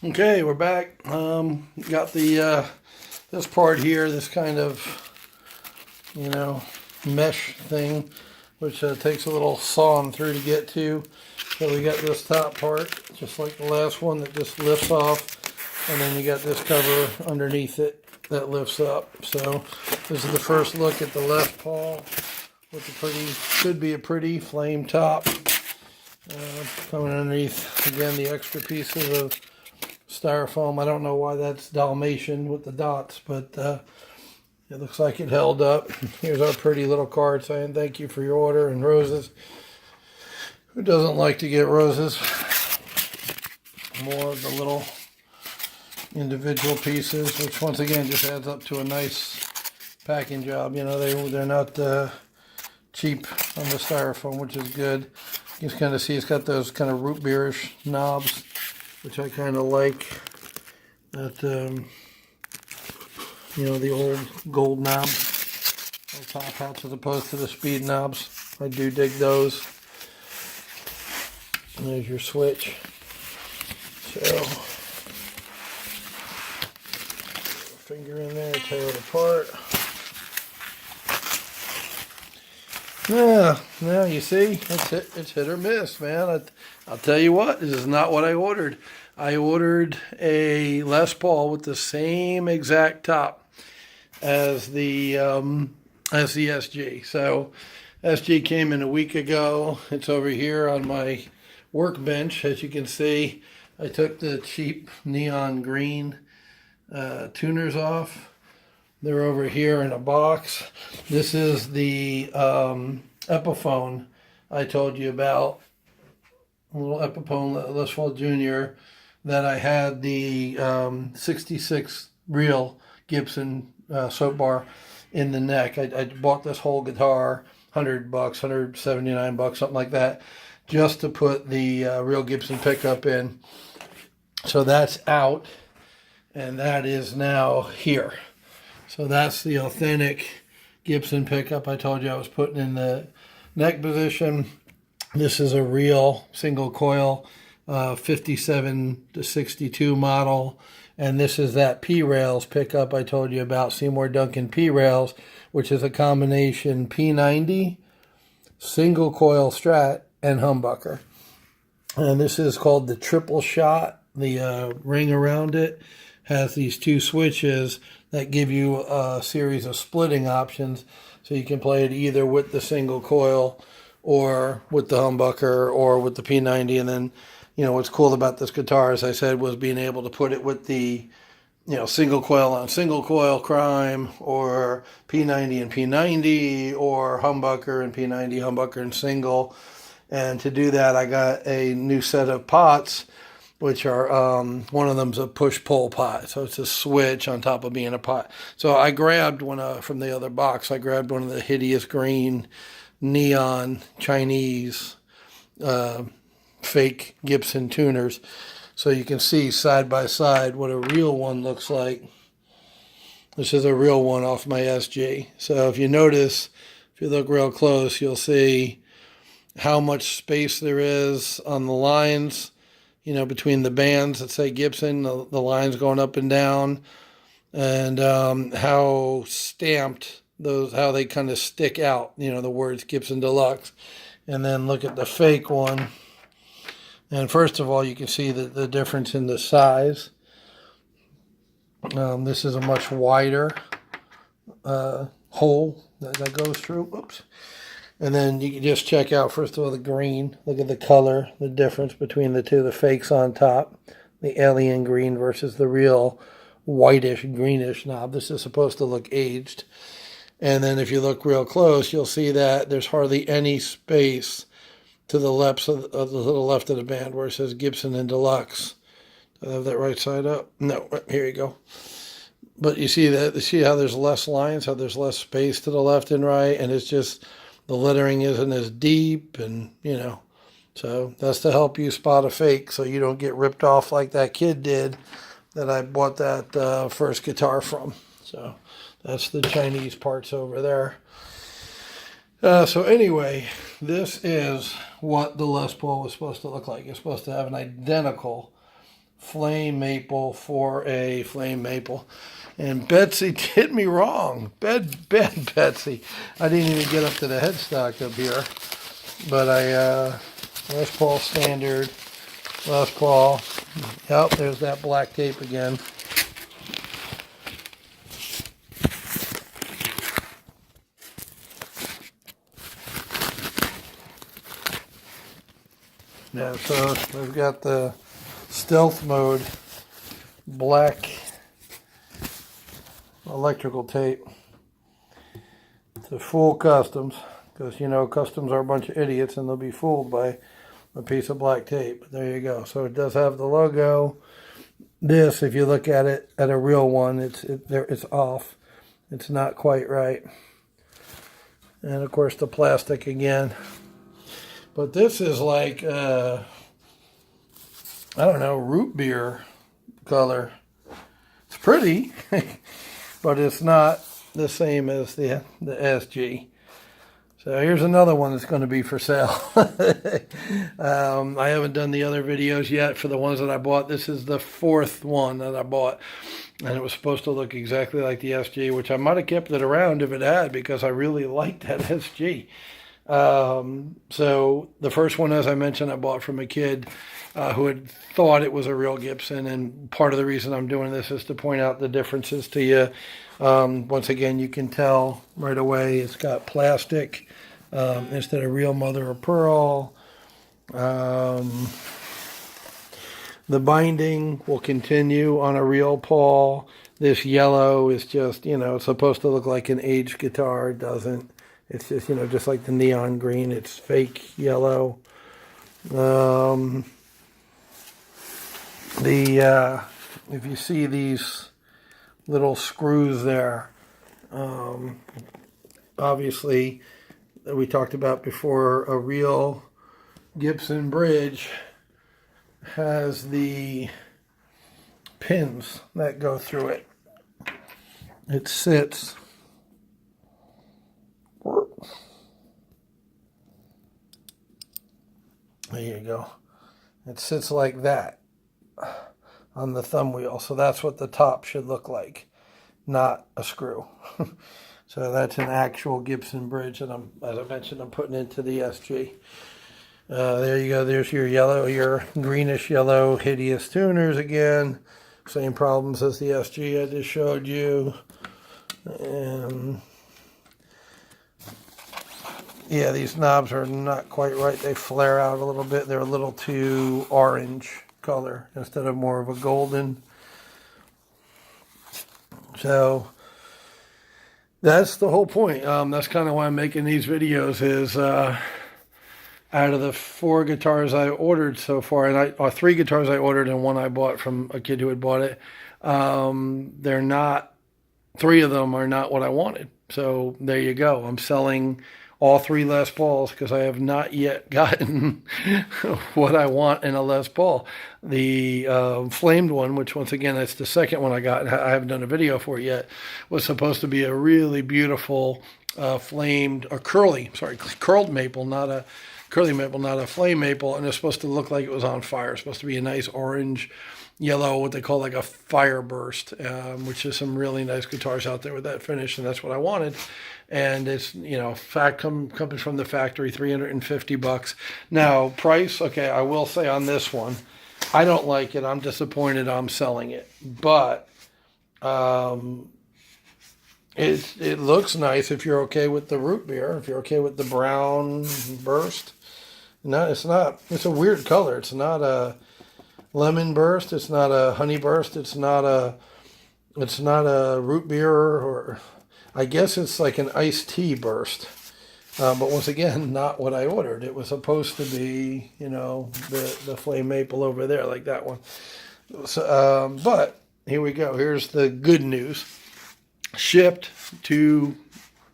Okay, we're back. Got the this part here, this kind of, mesh thing, which takes a little sawing through to get to. So we got this top part, just like the last one, that just lifts off, and then you got this cover underneath it that lifts up. So this is the first look at the Les Paul with the pretty, should be a pretty flame top. Coming underneath, again, the extra pieces of styrofoam. I don't know why that's Dalmatian with the dots, but it looks like it held up. Here's our pretty little card saying thank you for your order and roses. Who doesn't like to get roses? More of the little individual pieces, which once again just adds up to a nice packing job. You know, they're not cheap on the styrofoam, which is good. You can kind of see it's got those kind of root beerish knobs, which I kind of like. That, the old gold knobs, or top hats, as opposed to the speed knobs. I do dig those. And there's your switch. So, finger in there, tear it apart. Yeah, now you see, it's hit or miss, man. I'll tell you what, this is not what I ordered. I ordered a Les Paul with the same exact top as the SG. So SG came in a week ago. It's over here on my workbench. As you can see, I took the cheap neon green tuners off. They're over here in a box. This is the Epiphone I told you about. A little Epiphone Les Paul Jr. that I had the 66 real Gibson soap bar in the neck. I bought this whole guitar, $100, $179, something like that, just to put the real Gibson pickup in. So that's out, and that is now here. So that's the authentic Gibson pickup I told you I was putting in the neck position. This is a real single coil 57 to 62 model. And this is that P-Rails pickup I told you about, Seymour Duncan P-Rails, which is a combination P90, single coil Strat, and humbucker. And this is called the triple shot. The ring around it has these two switches that give you a series of splitting options, so you can play it either with the single coil or with the humbucker or with the P90. And then, what's cool about this guitar, as I said, was being able to put it with the, single coil on single coil crime, or P90 and P90, or humbucker and P90, humbucker and single. And to do that, I got a new set of pots, which are, one of them's a push-pull pot. So it's a switch on top of being a pot. So I grabbed one from the other box. I grabbed one of the hideous green neon Chinese fake Gibson tuners. So you can see side by side what a real one looks like. This is a real one off my SG. So if you notice, if you look real close, you'll see how much space there is on the lines, between the bands that say Gibson, the lines going up and down, and how stamped those, how they kind of stick out, the words Gibson Deluxe. And then look at the fake one. And first of all, you can see the difference in the size. This is a much wider hole that goes through. Oops. And then you can just check out, first of all, the green. Look at the color, the difference between the two. The fake's on top, the alien green versus the real whitish, greenish knob. This is supposed to look aged. And then if you look real close, you'll see that there's hardly any space to the left of the band where it says Gibson and Deluxe. Do I have that right side up? No, here you go. But you see that, see how there's less lines, how there's less space to the left and right, and it's just, the lettering isn't as deep, and, so that's to help you spot a fake so you don't get ripped off like that kid did that I bought that first guitar from. So that's the Chinese parts over there. So anyway, this is what the Les Paul was supposed to look like. It's supposed to have an identical flame maple for a flame maple. And Betsy did me wrong. Bad Betsy. I didn't even get up to the headstock up here. But Les Paul standard, Les Paul. Yep, there's that black tape again. Yeah, so we've got the stealth mode black electrical tape to fool customs, because you know customs are a bunch of idiots and they'll be fooled by a piece of black tape. But there you go. So it does have the logo. This, if you look at it at a real one, it's off. It's not quite right. And of course the plastic again. But this is like, I don't know, root beer color. It's pretty, but it's not the same as the SG. So here's another one that's going to be for sale. I haven't done the other videos yet for the ones that I bought. This is the fourth one that I bought. And it was supposed to look exactly like the SG, which I might have kept it around if it had, because I really liked that SG. So the first one, as I mentioned, I bought from a kid who had thought it was a real Gibson, and part of the reason I'm doing this is to point out the differences to you. Once again, you can tell right away it's got plastic instead of real mother of pearl. The binding will continue on a real Paul. This yellow is just, you know, it's supposed to look like an aged guitar. It doesn't. It's just, you know, just like the neon green. It's fake yellow. If you see these little screws there, obviously, we talked about before, a real Gibson bridge has the pins that go through it. It sits there you go. It sits like that on the thumb wheel. So that's what the top should look like, not a screw. So that's an actual Gibson bridge that as I mentioned, I'm putting into the SG. There you go. There's your yellow, your greenish yellow hideous tuners again. Same problems as the SG I just showed you. And yeah, these knobs are not quite right. They flare out a little bit. They're a little too orange color instead of more of a golden. So that's the whole point. That's kind of why I'm making these videos is out of the 4 guitars I ordered so far, or 3 guitars I ordered and 1 I bought from a kid who had bought it, they're not, 3 of them are not what I wanted. So there you go. I'm selling all 3 Les Pauls because I have not yet gotten what I want in a Les Paul. The flamed one, which once again, that's the second one I got, and I haven't done a video for it yet, was supposed to be a really beautiful flamed, or curled maple, not a curly maple, not a flame maple, and it's supposed to look like it was on fire. It's supposed to be a nice orange, yellow, what they call like a fire burst, which is some really nice guitars out there with that finish, and that's what I wanted. And it's, you know, coming from the factory, $350. Now, price, okay, I will say on this one, I don't like it. I'm disappointed I'm selling it. But it looks nice if you're okay with the root beer, if you're okay with the brown burst. No, it's not. It's a weird color. It's not a lemon burst. It's not a honey burst. It's not a root beer, or I guess it's like an iced tea burst. But once again, not what I ordered. It was supposed to be, you know, the flame maple over there, like that one. So, but here we go. Here's the good news. Shipped to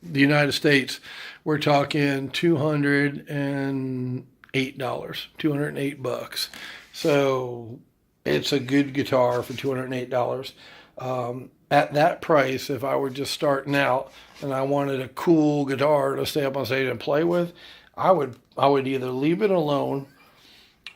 the United States, we're talking $208, $208. So it's a good guitar for $208. At that price, if I were just starting out and I wanted a cool guitar to stay up on stage and play with, I would either leave it alone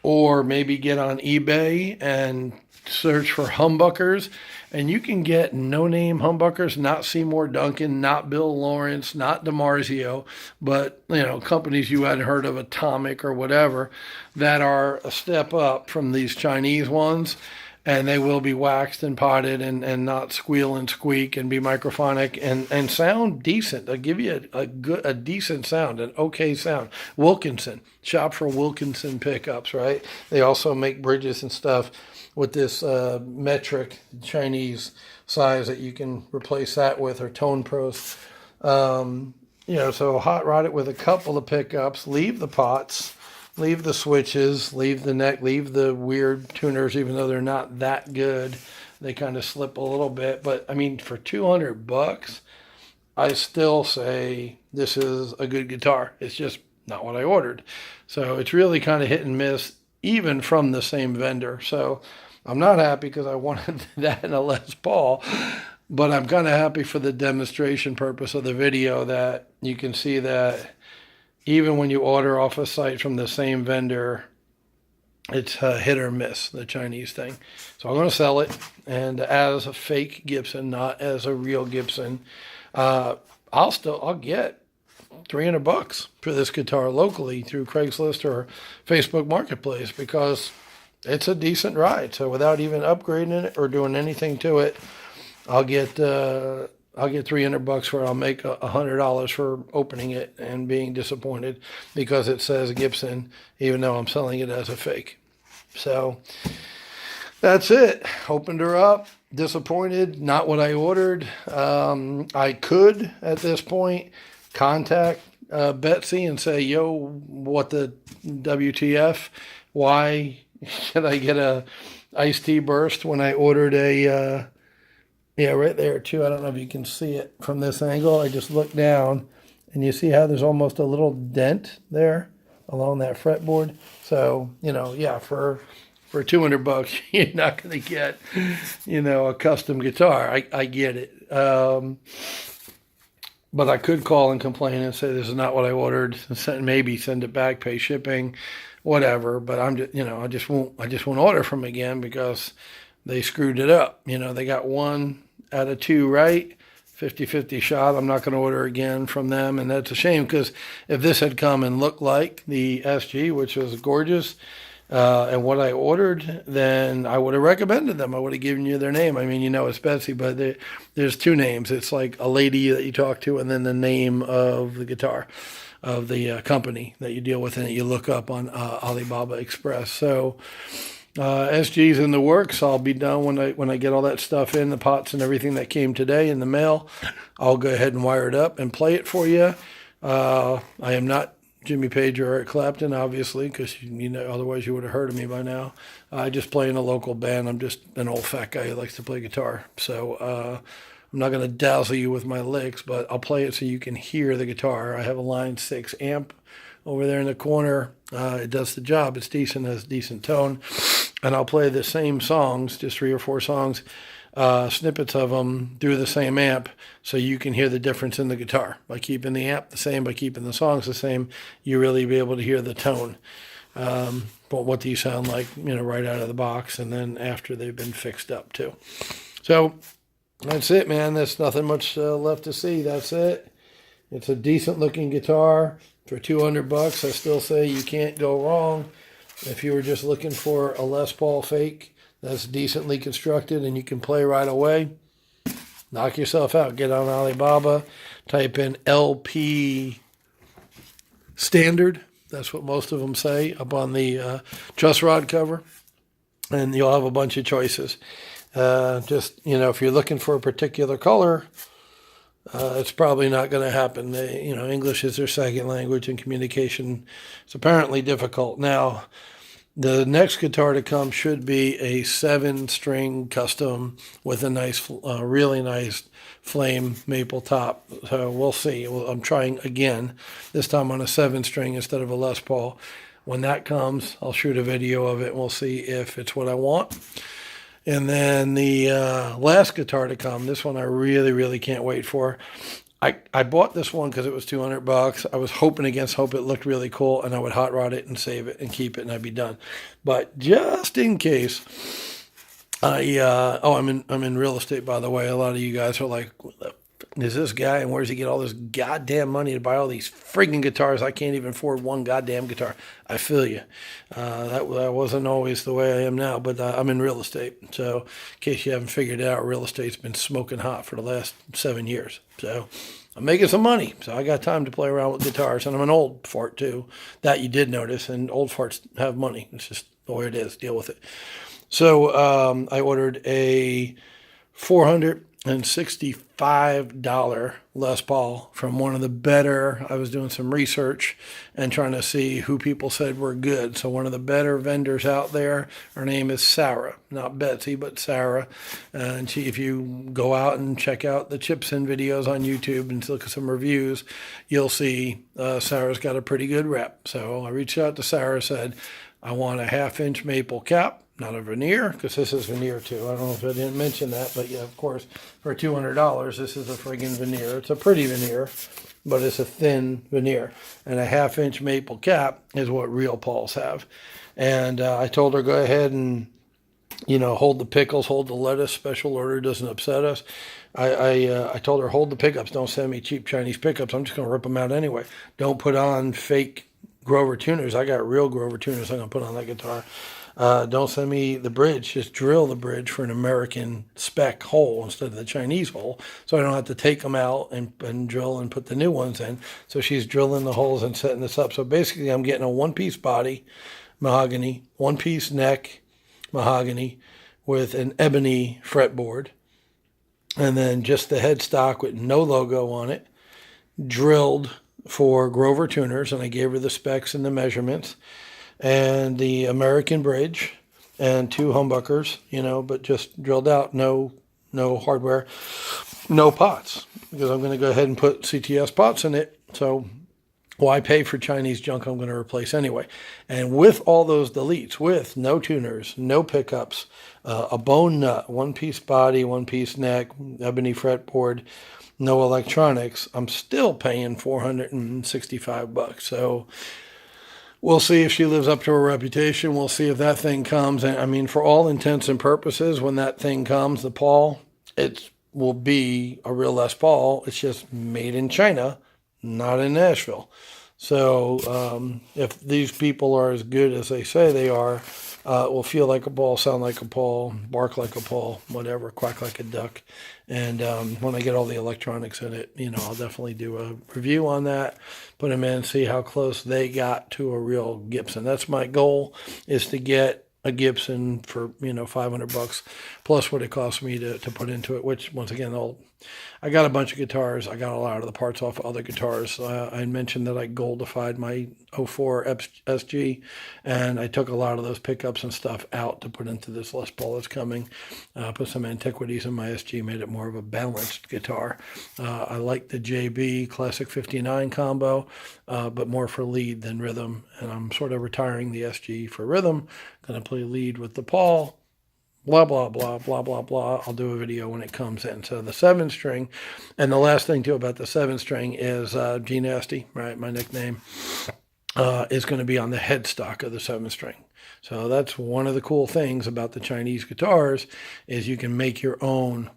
or maybe get on eBay and search for humbuckers, and you can get no-name humbuckers, not Seymour Duncan, not Bill Lawrence, not DiMarzio, but companies you hadn't heard of, Atomic or whatever, that are a step up from these Chinese ones. And they will be waxed and potted and not squeal and squeak and be microphonic and sound decent. They'll give you a decent sound, an okay sound. Wilkinson, shop for Wilkinson pickups, right? They also make bridges and stuff with this metric Chinese size that you can replace that with, or Tone Pros. So hot rod it with a couple of pickups, leave the pots, leave the switches, leave the neck, leave the weird tuners, even though they're not that good. They kind of slip a little bit. But, I mean, for $200, I still say this is a good guitar. It's just not what I ordered. So it's really kind of hit and miss, even from the same vendor. So I'm not happy because I wanted that in a Les Paul. But I'm kind of happy for the demonstration purpose of the video that you can see that even when you order off a site from the same vendor, it's hit or miss, the Chinese thing. So I'm going to sell it, and as a fake Gibson, not as a real Gibson. I'll get $300 for this guitar locally through Craigslist or Facebook Marketplace, because it's a decent ride. So without even upgrading it or doing anything to it, I'll get $300 for it. I'll make $100 for opening it and being disappointed because it says Gibson, even though I'm selling it as a fake. So that's it. Opened her up, disappointed, not what I ordered. I could, at this point, contact Betsy and say, yo, what the WTF? Why should I get a iced tea burst when I ordered a... Yeah, right there, too. I don't know if you can see it from this angle. I just looked down, and you see how there's almost a little dent there along that fretboard. So, for $200, you're not going to get, a custom guitar. I get it. But I could call and complain and say this is not what I ordered, and maybe send it back, pay shipping, whatever. But I'm just, I just won't order from again because they screwed it up. They got 1 out of 2 right, 50-50 shot. I'm not going to order again from them, and that's a shame, because if this had come and looked like the SG, which was gorgeous, and what I ordered, then I would have recommended them. I would have given you their name. I mean, it's Betsy, but there's 2 names. It's like a lady that you talk to, and then the name of the guitar, of the company that you deal with, and that you look up on Alibaba Express. So SG's in the works. I'll be done when I get all that stuff in, the pots and everything that came today in the mail. I'll go ahead and wire it up and play it for you. I am not Jimmy Page or Eric Clapton, obviously, because otherwise you would have heard of me by now. I just play in a local band. I'm just an old fat guy who likes to play guitar. So I'm not going to dazzle you with my licks, but I'll play it so you can hear the guitar. I have a Line 6 amp over there in the corner. It does the job. It's decent, has decent tone. And I'll play the same songs, just 3 or 4 songs, snippets of them through the same amp, so you can hear the difference in the guitar. By keeping the amp the same, by keeping the songs the same, you really be able to hear the tone. But what these sound like, right out of the box, and then after they've been fixed up too. So that's it, man. There's nothing much left to see. That's it. It's a decent looking guitar for $200. I still say you can't go wrong. If you were just looking for a Les Paul fake that's decently constructed and you can play right away, knock yourself out. Get on Alibaba, type in LP standard. That's what most of them say up on the truss rod cover. And you'll have a bunch of choices. If you're looking for a particular color, it's probably not going to happen. English is their second language, and communication is apparently difficult. Now, the next guitar to come should be a 7-string custom with a nice, really nice flame maple top. So we'll see. I'm trying again, this time on a 7-string instead of a Les Paul. When that comes, I'll shoot a video of it, and we'll see if it's what I want. And then the last guitar to come, this one I really, really can't wait for. I bought this one because it was $200. I was hoping against hope it looked really cool, and I would hot rod it and save it and keep it, and I'd be done. But just in case, I'm in real estate, by the way. A lot of you guys are like, "What the is this guy, and where does he get all this goddamn money to buy all these freaking guitars? I can't even afford one goddamn guitar." I feel you. That wasn't always the way I am now, but I'm in real estate. So, in case you haven't figured it out, real estate's been smoking hot for the last 7 years. So, I'm making some money, so I got time to play around with guitars, and I'm an old fart too. That you did notice, and old farts have money. It's just the way it is. Deal with it. So I ordered a $465 Les Paul from one of the better. I was doing some research and trying to see who people said were good. So one of the better vendors out there, her name is Sarah, not Betsy, but Sarah. And if you go out and check out the Chibson videos on YouTube and look at some reviews, you'll see Sarah's got a pretty good rep. So I reached out to Sarah, said, I want a 1/2-inch maple cap. Not a veneer, because this is veneer too. I don't know if I didn't mention that, but yeah, of course, for $200, this is a friggin' veneer. It's a pretty veneer, but it's a thin veneer. And a 1/2-inch maple cap is what real Pauls have. And I told her, go ahead and, hold the pickles, hold the lettuce. Special order doesn't upset us. I told her, hold the pickups. Don't send me cheap Chinese pickups. I'm just going to rip them out anyway. Don't put on fake Grover tuners. I got real Grover tuners I'm going to put on that guitar. Don't send me the bridge. Just drill the bridge for an American spec hole instead of the Chinese hole, so I don't have to take them out and drill and put the new ones in. So she's drilling the holes and setting this up. So basically I'm getting a one-piece body, mahogany, one-piece neck, mahogany, with an ebony fretboard, and then just the headstock with no logo on it, drilled for Grover tuners, and I gave her the specs and the measurements, and the American bridge, and 2 humbuckers, but just drilled out, no hardware, no pots, because I'm going to go ahead and put CTS pots in it. So why pay for Chinese junk I'm going to replace anyway? And with all those deletes, with no tuners, no pickups, a bone nut, one-piece body, one-piece neck, ebony fretboard, no electronics, I'm still paying $465. So we'll see if she lives up to her reputation. We'll see if that thing comes. And I mean, for all intents and purposes, when that thing comes, the Paul, it will be a real Les Paul. It's just made in China, not in Nashville. So if these people are as good as they say they are, it will feel like a Paul, sound like a Paul, bark like a Paul, whatever, quack like a duck. And when I get all the electronics in it, I'll definitely do a review on that, put them in, see how close they got to a real Gibson. That's my goal, is to get a Gibson for, $500 plus what it costs me to put into it, which once again, I got a bunch of guitars. I got a lot of the parts off of other guitars. I mentioned that I goldified my 04 SG, and I took a lot of those pickups and stuff out to put into this Les Paul that's coming. Put some antiquities in my SG, made it more of a balanced guitar. I like the JB Classic 59 combo, but more for lead than rhythm, and I'm sort of retiring the SG for rhythm. Going to play lead with the Paul. Blah, blah, blah, blah, blah, blah. I'll do a video when it comes in. So the 7-string, and the last thing too about the 7-string is G Nasty, right? My nickname is going to be on the headstock of the 7-string. So that's one of the cool things about the Chinese guitars, is you can make your own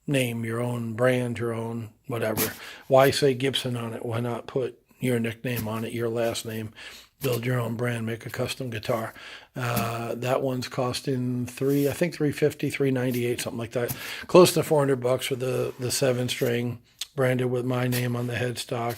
name, your own brand, your own whatever. Why say Gibson on it? Why not put your nickname on it, your last name? Build your own brand, make a custom guitar. That one's costing $350, $398, something like that. Close to $400 for the 7-string, branded with my name on the headstock.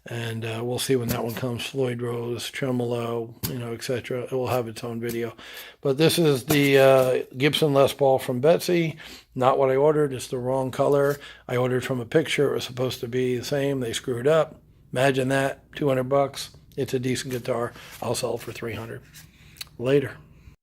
And we'll see when that one comes. Floyd Rose, tremolo, etc. It will have its own video. But this is the Gibson Les Paul from Betsy. Not what I ordered. It's the wrong color. I ordered from a picture. It was supposed to be the same. They screwed up. Imagine that. $200. It's a decent guitar. I'll sell it for $300. Later.